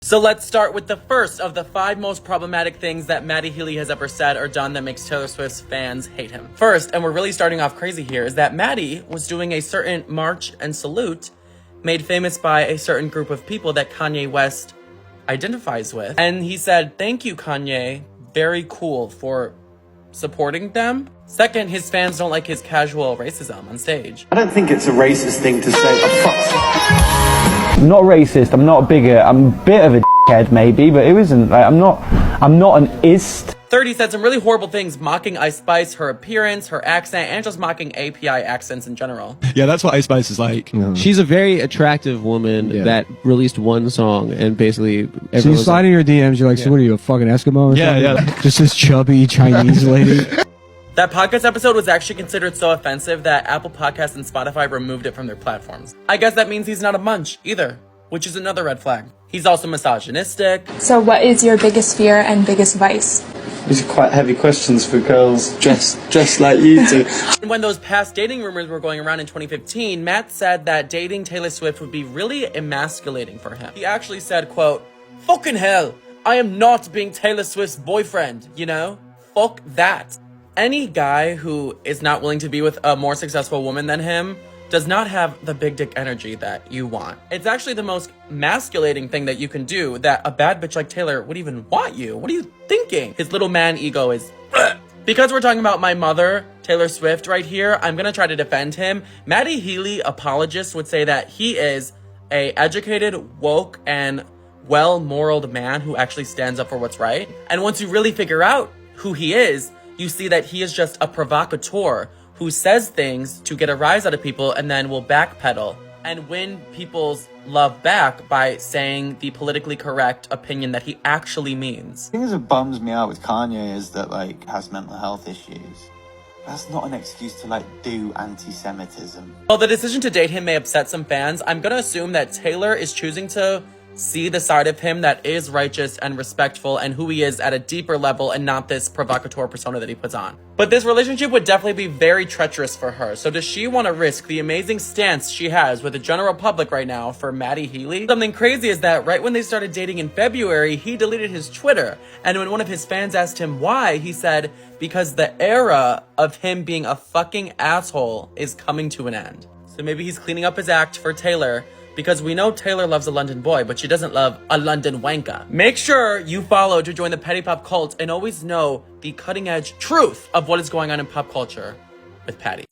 So let's start with the first of the 5 most problematic things that Matty Healy has ever said or done that makes Taylor Swift's fans hate him. First, and we're really starting off crazy here, is that Matty was doing a certain march and salute made famous by a certain group of people that Kanye West identifies with. And he said, "Thank you, Kanye. Very cool for supporting them." Second, his fans don't like his casual racism on stage. I don't think it's a racist thing to say, oh, fuck. I'm not racist, I'm not a bigot, I'm a bit of a dickhead maybe, but it isn't, like, I'm not an ist. Third, he said some really horrible things, mocking Ice Spice, her appearance, her accent, and just mocking API accents in general. Yeah, that's what Ice Spice is like. She's a very attractive woman that released one song and basically So you slide in your DMs, you're like, so what are you, a fucking Eskimo or something? Yeah. Just this chubby Chinese lady. That podcast episode was actually considered so offensive that Apple Podcasts and Spotify removed it from their platforms. I guess that means he's not a munch either, which is another red flag. He's also misogynistic. So what is your biggest fear and biggest vice? These are quite heavy questions for girls dressed like you do. When those past dating rumors were going around in 2015, Matt said that dating Taylor Swift would be really emasculating for him. He actually said, quote, "Fucking hell, I am not being Taylor Swift's boyfriend, you know? Fuck that." Any guy who is not willing to be with a more successful woman than him does not have the big dick energy that you want. It's actually the most masculating thing that you can do that a bad bitch like Taylor would even want you. What are you thinking? His little man ego is... Because we're talking about my mother, Taylor Swift, right here, I'm gonna try to defend him. Matty Healy, apologist, would say that he is a educated, woke, and well-moraled man who actually stands up for what's right. And once you really figure out who he is, you see that he is just a provocateur who says things to get a rise out of people and then will backpedal and win people's love back by saying the politically correct opinion that he actually means. The thing that bums me out with Kanye is that, like, has mental health issues. That's not an excuse to, like, do anti-Semitism. While the decision to date him may upset some fans, I'm gonna assume that Taylor is choosing to see the side of him that is righteous and respectful and who he is at a deeper level and not this provocateur persona that he puts on. But this relationship would definitely be very treacherous for her. So does she want to risk the amazing stance she has with the general public right now for Matty Healy? Something crazy is that right when they started dating in February, he deleted his Twitter. And when one of his fans asked him why, he said, because the era of him being a fucking asshole is coming to an end. So maybe he's cleaning up his act for Taylor, because we know Taylor loves a London boy, but she doesn't love a London wanker. Make sure you follow to join the Petty Pop cult and always know the cutting edge truth of what is going on in pop culture with Patty.